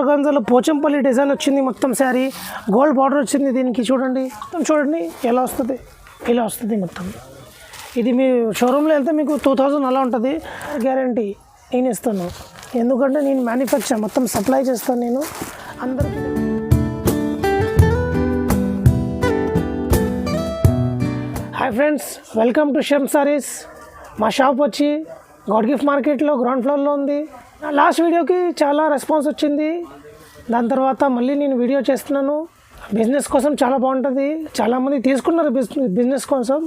ఆర్గాన్జాలో Pochampally design వచ్చింది. మొత్తం sari gold border వచ్చింది. దీనికి చూడండి, మొత్తం చూడండి ఎలా వస్తుంది, ఇలా వస్తుంది మొత్తం. ఇది మీ షోరూంలో వెళ్తే మీకు 2000 అలా ఉంటుంది. గ్యారంటీ నేను ఇస్తాను, ఎందుకంటే నేను మ్యానుఫ్యాక్చర్ మొత్తం సప్లై చేస్తాను నేను అందరికీ. Hi friends, welcome to Shem saris. మా షాప్ వచ్చి గాడ్ గిఫ్ట్ మార్కెట్లో గ్రౌండ్ ఫ్లోర్లో ఉంది. లాస్ట్ వీడియోకి చాలా రెస్పాన్స్ వచ్చింది. దాని తర్వాత మళ్ళీ నేను వీడియో చేస్తున్నాను. బిజినెస్ కోసం చాలా బాగుంటుంది. చాలామంది తీసుకున్నారు బిజినెస్ కోసం.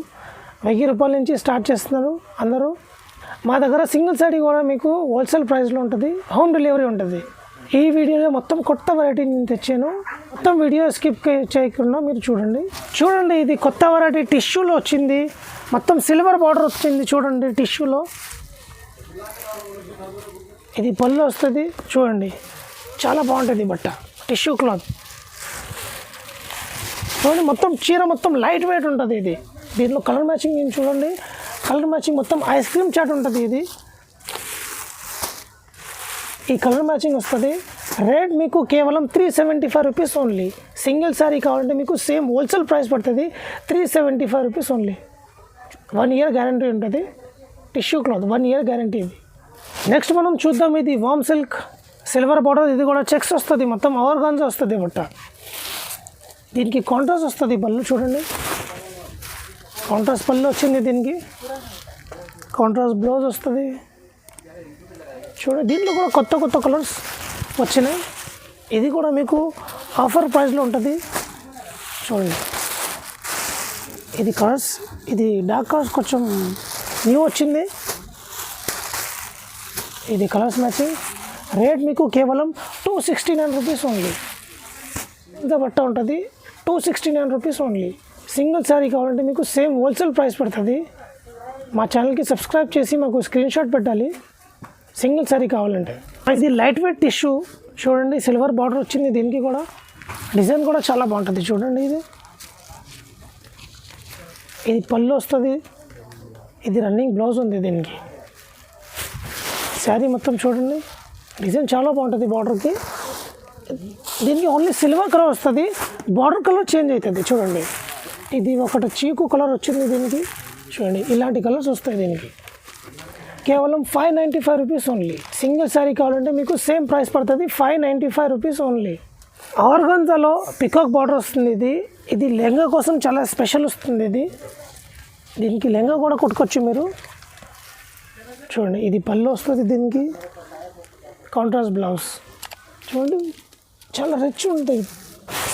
1000 రూపాయల నుంచి స్టార్ట్ చేస్తున్నారు అందరూ. మా దగ్గర సింగిల్ సారీ కూడా మీకు హోల్సేల్ ప్రైస్లో ఉంటుంది, హోమ్ డెలివరీ ఉంటుంది. ఈ వీడియోలో మొత్తం కొత్త వెరైటీ నేను తెచ్చాను. మొత్తం వీడియో స్కిప్ చేయకుండా మీరు చూడండి. ఇది కొత్త వెరైటీ టిష్యూలో వచ్చింది. మొత్తం సిల్వర్ బార్డర్ వచ్చింది చూడండి టిష్యూలో. ఇది పళ్ళు వస్తుంది చూడండి, చాలా బాగుంటుంది బట్ట. టిష్యూ క్లాత్ చూడండి. మొత్తం చీర మొత్తం లైట్ వెయిట్ ఉంటుంది. ఇది దీంట్లో కలర్ మ్యాచింగ్ నేను చూడండి, కలర్ మ్యాచింగ్ మొత్తం ఐస్ క్రీమ్ చాట్ ఉంటుంది. ఇది ఈ కలర్ మ్యాచింగ్ వస్తుంది. రేట్ మీకు కేవలం 375 రూపీస్ ఓన్లీ. సింగిల్ శారీ కావాలంటే మీకు సేమ్ హోల్సేల్ ప్రైస్ పడుతుంది 375 రూపీస్ ఓన్లీ. 1 ఇయర్ గ్యారంటీ ఉంటుంది. Tissue cloth 1 year guarantee. ఇది నెక్స్ట్ మనం చూద్దాం. ఇది వామ్ సిల్క్ సిల్వర్ బార్డర్. ఇది కూడా చెక్స్ వస్తుంది, మొత్తం ఆర్గాన్జా వస్తుంది బట్ట. దీనికి కాంట్రాస్ట్ వస్తుంది పళ్ళు చూడండి. కాంట్రాస్ట్ పళ్ళు వచ్చింది. దీనికి కాంట్రాస్ట్ బ్లౌజ్ వస్తుంది చూడండి. దీంట్లో కూడా కొత్త కలర్స్ వచ్చినాయి. ఇది కూడా మీకు ఆఫర్ ప్రైస్లో ఉంటుంది చూడండి. ఇది కలర్స్, ఇది డార్క్ కలర్స్ కొంచెం న్యూ వచ్చింది. ఇది కలర్స్ మ్యాచింగ్. రేట్ మీకు కేవలం 269 రూపీస్ ఓన్లీ. ఇంత బట్ట ఉంటుంది 269 రూపీస్ ఓన్లీ. సింగిల్ శారీ కావాలంటే మీకు సేమ్ హోల్సేల్ ప్రైస్ పడుతుంది. మా ఛానల్కి సబ్స్క్రైబ్ చేసి మాకు స్క్రీన్ షాట్ పెట్టాలి సింగిల్ శారీ కావాలంటే. ఇది లైట్ వెయిట్ టిష్యూ చూడండి, సిల్వర్ బార్డర్ వచ్చింది. దీనికి కూడా డిజైన్ కూడా చాలా బాగుంటుంది చూడండి. ఇది పళ్ళు వస్తుంది. ఇది రన్నింగ్ బ్లౌజ్ ఉంది. దీనికి శారీ మొత్తం చూడండి, డిజైన్ చాలా బాగుంటుంది బార్డర్కి. దీనికి ఓన్లీ సిల్వర్ కలర్ వస్తుంది, బార్డర్ కలర్ చేంజ్ అవుతుంది చూడండి. ఇది ఒకటి చీకు కలర్ వచ్చింది. దీనికి చూడండి, ఇలాంటి కలర్స్ వస్తాయి. దీనికి కేవలం 595 రూపీస్ ఓన్లీ. సింగిల్ శారీ కావాలంటే మీకు సేమ్ ప్రైస్ పడుతుంది 595 రూపీస్ ఓన్లీ. ఆర్గాన్జాలో పికాక్ బార్డర్ వస్తుంది. ఇది లెహంగా కోసం చాలా స్పెషల్ వస్తుంది. దీనికి లెహంగా కూడా కుట్టుకోవచ్చు మీరు చూడండి. ఇది పళ్ళు వస్తుంది. దీనికి కాంట్రాస్ట్ బ్లౌజ్ చూడండి, చాలా రిచ్ ఉంటుంది.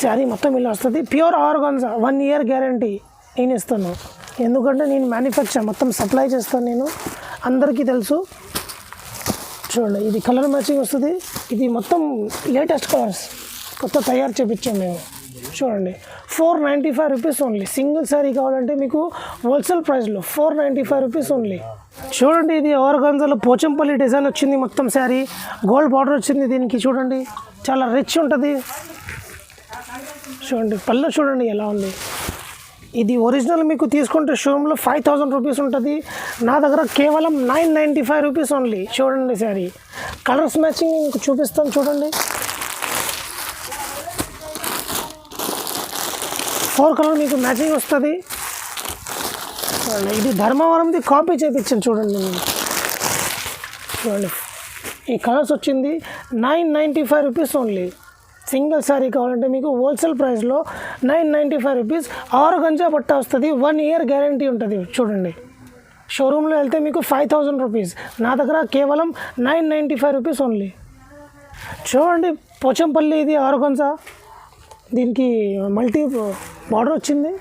శారీ మొత్తం ఇలా వస్తుంది. ప్యూర్ ఆర్గాన్జా 1 ఇయర్ గ్యారంటీ నేను ఇస్తాను, ఎందుకంటే నేను మ్యానుఫ్యాక్చర్ మొత్తం సప్లై చేస్తాను నేను అందరికీ తెలుసు. చూడండి, ఇది కలర్ మ్యాచింగ్ వస్తుంది. ఇది మొత్తం లేటెస్ట్ కలర్స్ కొత్త తయారు చేయించాం మేము చూడండి. 495 రూపీస్ ఓన్లీ. సింగిల్ శారీ కావాలంటే మీకు హోల్సేల్ ప్రైస్లో 495 రూపీస్ ఓన్లీ. చూడండి, ఇది ఆర్గాన్జాలో పోచంపల్లి డిజైన్ వచ్చింది. మొత్తం శారీ గోల్డ్ బార్డర్ వచ్చింది. దీనికి చూడండి, చాలా రిచ్ ఉంటుంది చూడండి. పళ్ళు చూడండి ఎలా ఉంది. ఇది ఒరిజినల్ మీకు తీసుకుంటే షోరూంలో 5000 రూపీస్ ఉంటుంది. నా దగ్గర కేవలం 995 రూపీస్ ఓన్లీ. చూడండి శారీ కలర్స్ మ్యాచింగ్ మీకు చూపిస్తాను చూడండి. 4 కలర్ మీకు మ్యాచింగ్ వస్తుంది చూడండి. ఇది ధర్మవరంది కాపీ చేయించాను చూడండి. చూడండి, ఈ కలర్స్ వచ్చింది 995 రూపీస్ ఓన్లీ. సింగిల్ శారీ కావాలంటే మీకు హోల్సేల్ ప్రైస్లో 995 రూపీస్. ఆర్గాన్జా బట్ట వస్తుంది, 1 ఇయర్ గ్యారంటీ ఉంటుంది చూడండి. షోరూంలో వెళ్తే మీకు 5000 రూపీస్, నా దగ్గర కేవలం 995 రూపీస్ ఓన్లీ. చూడండి, పోచంపల్లి ఇది ఆర్గాన్జా. దీనికి మల్టీ బార్డర్ వచ్చింది.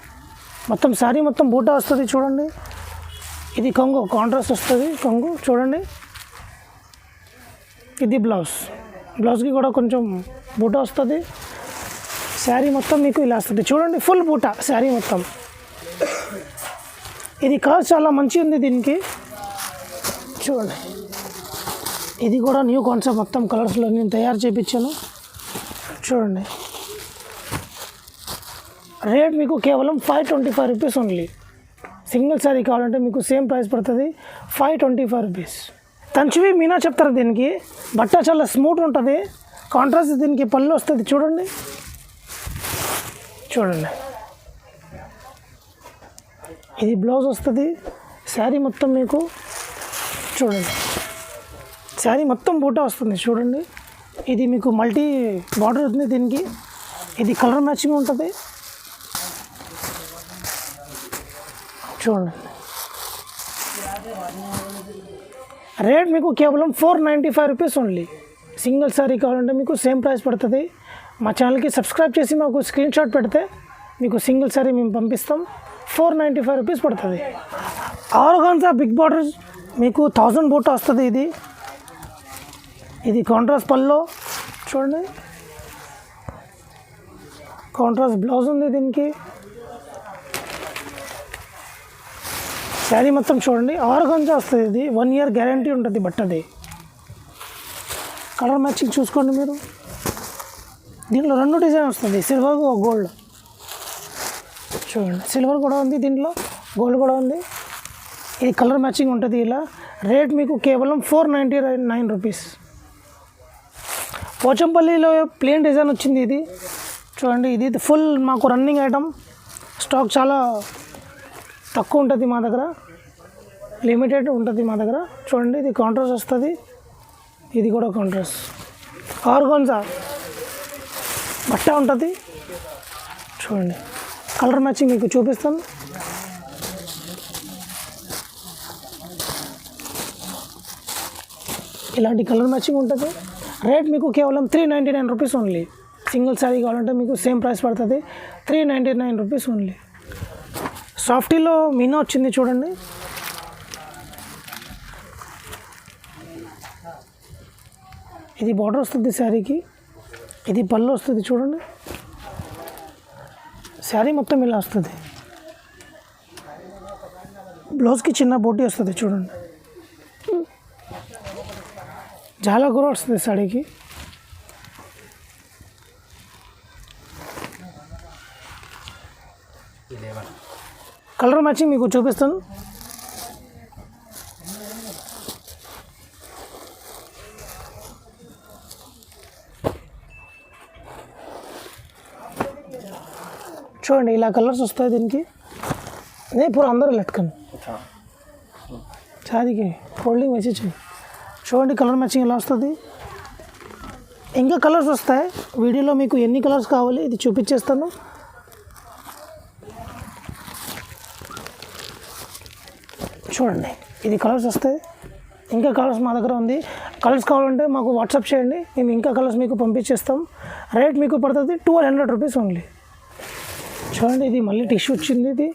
మొత్తం శారీ మొత్తం బూటా వస్తుంది చూడండి. ఇది కొంగు కాంట్రాస్ట్ వస్తుంది కొంగు చూడండి. ఇది బ్లౌజ్కి కూడా కొంచెం బూటా వస్తుంది. శారీ మొత్తం మీకు ఇలా వస్తుంది చూడండి, ఫుల్ బూటా శారీ మొత్తం. ఇది కలర్ చాలా మంచి ఉంది దీనికి చూడండి. ఇది కూడా న్యూ కాన్సెప్ట్, మొత్తం కలర్స్లో నేను తయారు చేయించాను చూడండి. రేట్ మీకు కేవలం 525 రూపీస్ ఓన్లీ. సింగిల్ శారీ కావాలంటే మీకు సేమ్ ప్రైస్ పడుతుంది 525 రూపీస్. తంచివి మీనా చెప్తారు. దీనికి బట్ట చాలా స్మూత్ ఉంటుంది, కాంట్రాస్ట్ దీనికి పళ్ళు వస్తుంది చూడండి. చూడండి ఇది బ్లౌజ్ వస్తుంది. శారీ మొత్తం మీకు చూడండి, శారీ మొత్తం బూటా వస్తుంది చూడండి. ఇది మీకు మల్టీ బార్డర్ ఉంది దీనికి. ఇది కలర్ మ్యాచింగ్ ఉంటుంది చూడండి. రేట్ మీకు కేవలం 495 రూపీస్ ఓన్లీ. సింగిల్ శారీ కావాలంటే మీకు సేమ్ ప్రైస్ పడుతుంది. మా ఛానల్కి సబ్స్క్రైబ్ చేసి మాకు స్క్రీన్ షాట్ పెడితే మీకు సింగిల్ శారీ మేము పంపిస్తాం. 495 రూపీస్ పడుతుంది. ఆర్గాన్జా బిగ్ బార్డర్ మీకు 1000 బూట వస్తుంది. ఇది కాంట్రాస్ట్ పల్లో చూడండి, కాంట్రాస్ట్ బ్లౌజ్ ఉంది దీనికి. శారీ మొత్తం చూడండి ఆర్గాన్జా వస్తుంది. ఇది 1 ఇయర్ గ్యారంటీ ఉంటుంది బట్టది. కలర్ మ్యాచింగ్ చూసుకోండి మీరు. దీంట్లో 2 డిజైన్ వస్తుంది, సిల్వర్ గోల్డ్ చూడండి. సిల్వర్ కూడా ఉంది దీంట్లో, గోల్డ్ కూడా ఉంది. ఇది కలర్ మ్యాచింగ్ ఉంటుంది ఇలా. రేట్ మీకు కేవలం 499 రూపీస్. పోచంపల్లిలో ప్లేన్ డిజైన్ వచ్చింది ఇది చూడండి. ఇది ఫుల్ మాకు రన్నింగ్ ఐటమ్, స్టాక్ చాలా తక్కువ ఉంటుంది మా దగ్గర, లిమిటెడ్ ఉంటుంది మా దగ్గర. చూడండి ఇది కాంట్రాస్ట్ వస్తుంది, ఇది కూడా కాంట్రాస్ట్. ఆర్గాన్జా బట్ట ఉంటుంది చూడండి. కలర్ మ్యాచింగ్ మీకు చూపిస్తాను. ఇలాంటి కలర్ మ్యాచింగ్ ఉంటుంది. రేట్ మీకు కేవలం 399 రూపీస్ ఓన్లీ. సింగిల్ శారీ కావాలంటే మీకు సేమ్ ప్రైస్ పడుతుంది, 399 రూపీస్ ఓన్లీ. సాఫ్టీలో మీనా వచ్చింది చూడండి. ఇది బార్డర్ వస్తుంది శారీకి, ఇది పళ్ళు వస్తుంది చూడండి. శారీ మొత్తం ఇలా వస్తుంది. బ్లౌజ్కి చిన్న బోటీ వస్తుంది చూడండి. చాలా కూడా వస్తుంది శారీకి. కలర్ మ్యాచింగ్ మీకు చూపిస్తాను. చూడండి ఇలా కలర్స్ వస్తాయి దీనికి. నేను పూरा अंदर लटकन शादीకి ఫోల్డింగ్ వేసి చూడండి కలర్ మ్యాచింగ్ ఎలా వస్తుంది. ఇంకా కలర్స్ వస్తాయి. వీడియోలో మీకు ఎన్ని కలర్స్ కావాలి ఇది చూపించేస్తాను. చూడండి ఇది కలర్స్ వస్తాయి. ఇంకా కలర్స్ మా దగ్గర ఉంది. కలర్స్ కావాలంటే మాకు వాట్సాప్ చేయండి, మేము ఇంకా కలర్స్ మీకు పంపించేస్తాం. రేట్ మీకు పడుతుంది 1200 రూపీస్ ఓన్లీ. చూడండి ఇది మళ్ళీ టిష్యూ వచ్చింది. ఇది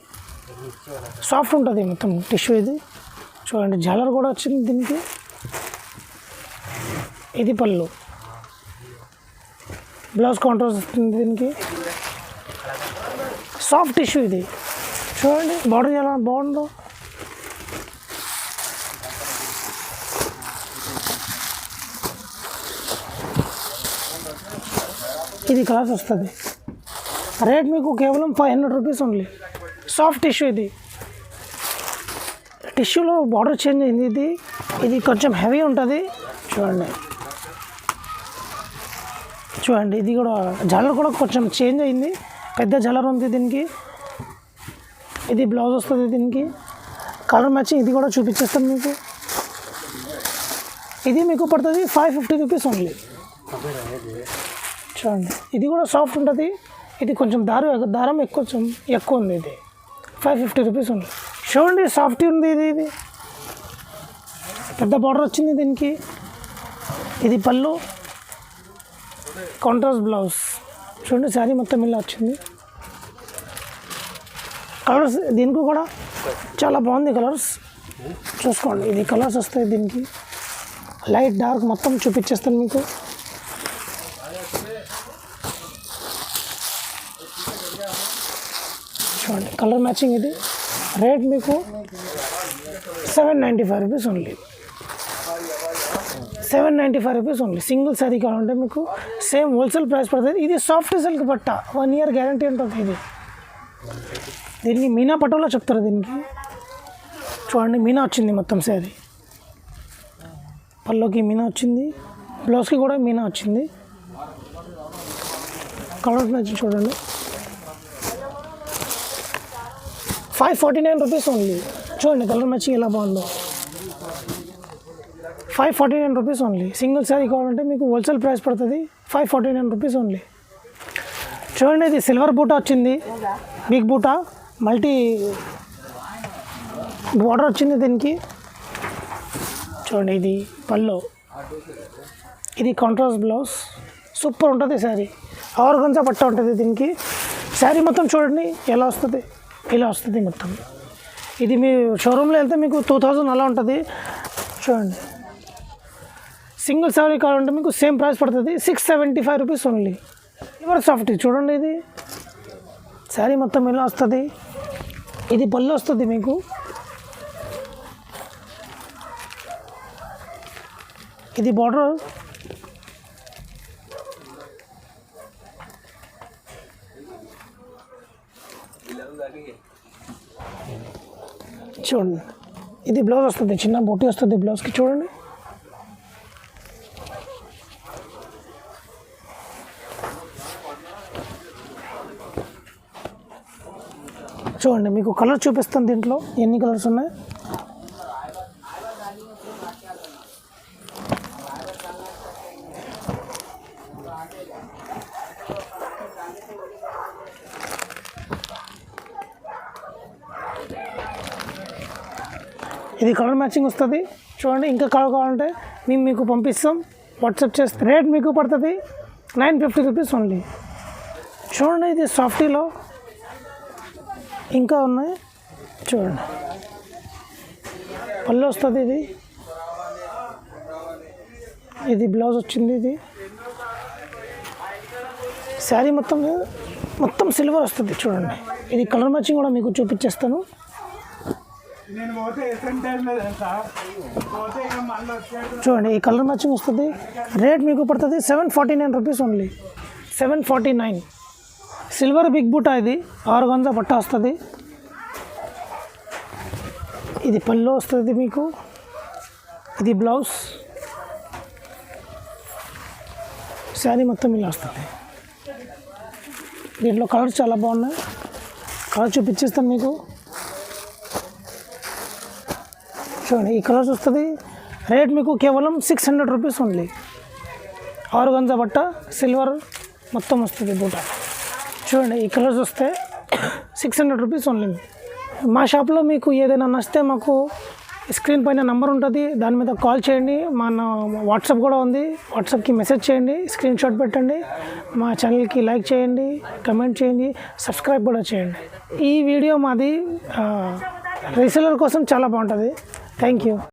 సాఫ్ట్ ఉంటుంది మొత్తం టిష్యూ. ఇది చూడండి జాలర్ కూడా వచ్చింది దీనికి. ఇది పళ్ళు, బ్లౌజ్ కాంట్రాస్ట్ వస్తుంది దీనికి. సాఫ్ట్ టిష్యూ ఇది చూడండి. బార్డర్ ఎలా బాగుందో. ఇది కలర్స్ వస్తుంది. రేట్ మీకు కేవలం 500 రూపీస్ ఓన్లీ. సాఫ్ట్ టిష్యూ ఇది. టిష్యూలో బార్డర్ చేంజ్ అయింది. ఇది కొంచెం హెవీ ఉంటుంది చూడండి. చూడండి ఇది కూడా జలర్ కూడా కొంచెం చేంజ్ అయింది, పెద్ద జలర్ ఉంది దీనికి. ఇది బ్లౌజ్ వస్తుంది దీనికి. కలర్ మ్యాచింగ్ ఇది కూడా చూపించేస్తాం మీకు. ఇది మీకు పడుతుంది 550 రూపీస్ ఓన్లీ. చూడండి ఇది కూడా సాఫ్ట్ ఉంటుంది. ఇది కొంచెం దారం ఎక్కువ ఉంది. ఇది 550 రూపీస్ ఓన్లీ. చూడండి సాఫ్ట్ ఉంది. ఇది పెద్ద బార్డర్ వచ్చింది దీనికి. ఇది పళ్ళు, కాంట్రాస్ట్ బ్లౌజ్. చూడండి శారీ మొత్తం ఇలా వచ్చింది. కలర్స్ దీనికి కూడా చాలా బాగుంది. కలర్స్ చూసుకోండి. ఇది కలర్స్ వస్తాయి దీనికి. లైట్ డార్క్ మొత్తం చూపించేస్తాను మీకు. చూడండి కలర్ మ్యాచింగ్ ఇది. రేట్ మీకు 795 rupees only. 795 rupees only. Single sari కావాలంటే మీకు సేమ్ హోల్సేల్ ప్రైస్ పడుతుంది. ఇది సాఫ్ట్ సిల్క్ బట్ట, 1 ఇయర్ గ్యారంటీ ఉంటుంది. ఇది దీనికి మీనా పటోలా చెప్తారు దీనికి. చూడండి మీనా వచ్చింది మొత్తం శారీ. పల్లోకి మీనా వచ్చింది, బ్లౌజ్కి కూడా మీనా వచ్చింది. కలర్ మ్యాచింగ్ చూడండి, 549 రూపీస్ ఓన్లీ. చూడండి కలర్ మ్యాచింగ్ ఎలా బాగుందో, 549 రూపీస్ ఓన్లీ. సింగిల్ శారీ కావాలంటే మీకు హోల్సేల్ ప్రైస్ పడుతుంది, 549 రూపీస్ ఓన్లీ. చూడండి ఇది సిల్వర్ బూటా వచ్చింది, బిగ్ బూటా, మల్టీ బార్డర్ వచ్చింది దీనికి. చూడండి ఇది పళ్ళు, ఇది కాంట్రాస్ట్ బ్లౌజ్, సూపర్ ఉంటుంది శారీ. ఆర్గంజా పట్ట ఉంటుంది దీనికి. శారీ మొత్తం చూడండి ఎలా వస్తుంది, ఇలా వస్తుంది మొత్తం. ఇది మీ షోరూంలో వెళ్తే మీకు 2000 అలా ఉంటుంది. చూడండి సింగిల్ శారీ కావాలంటే మీకు సేమ్ ప్రైస్ పడుతుంది, 675 రూపీస్ ఓన్లీ. సిల్వర్ సాఫ్ట్ చూడండి, ఇది శారీ మొత్తం ఇలా వస్తుంది. ఇది పళ్ళు వస్తుంది మీకు, ఇది బార్డర్. చూడండి ఇది బ్లౌజ్ వస్తుంది, చిన్న బొట్టి వస్తుంది బ్లౌజ్కి. చూడండి చూడండి మీకు కలర్ చూపిస్తాను, దీంట్లో ఎన్ని కలర్స్ ఉన్నాయి. ఇది కలర్ మ్యాచింగ్ వస్తుంది. చూడండి ఇంకా కలర్ కావాలంటే మేము మీకు పంపిస్తాం, వాట్సాప్ చేస్తే. రేట్ మీకు పడుతుంది 950 రూపీస్ ఓన్లీ. చూడండి ఇది సాఫ్టీలో ఇంకా ఉన్నాయి. చూడండి పళ్ళు వస్తుంది, ఇది బ్లౌజ్ వచ్చింది. ఇది శారీ మొత్తం సిల్వర్ వస్తుంది. చూడండి ఇది కలర్ మ్యాచింగ్ కూడా మీకు చూపించేస్తాను. చూడండి ఈ కలర్ మ్యాచింగ్ వస్తుంది. రేట్ మీకు పడుతుంది 749 రూపీస్ ఓన్లీ, 749. సిల్వర్ బిగ్ బూటా, ఇది ఆర్గాంజా పట్ట వస్తుంది. ఇది పళ్ళు వస్తుంది మీకు, ఇది బ్లౌజ్, శారీ మొత్తం ఇలా వస్తుంది. దీంట్లో కలర్స్ చాలా బాగున్నాయి, కలర్ చూపించేస్తాను మీకు. చూడండి ఈ కలర్స్ వస్తుంది. రేట్ మీకు కేవలం 600 రూపీస్ ఓన్లీ. ఆర్గాంజా బట్ట, సిల్వర్ మొత్తం వస్తుంది బూట. చూడండి ఈ కలర్స్ వస్తే 600 రూపీస్ ఓన్లీ. మా షాప్లో మీకు ఏదైనా నచ్చితే మాకు స్క్రీన్ పైన నెంబర్ ఉంటుంది, దాని మీద కాల్ చేయండి. మన వాట్సాప్ కూడా ఉంది, వాట్సాప్కి మెసేజ్ చేయండి, స్క్రీన్ షాట్ పెట్టండి. మా ఛానల్కి లైక్ చేయండి, కమెంట్ చేయండి, సబ్స్క్రైబ్ కూడా చేయండి. ఈ వీడియో మాది రీసెలర్ కోసం చాలా బాగుంటుంది. Thank you.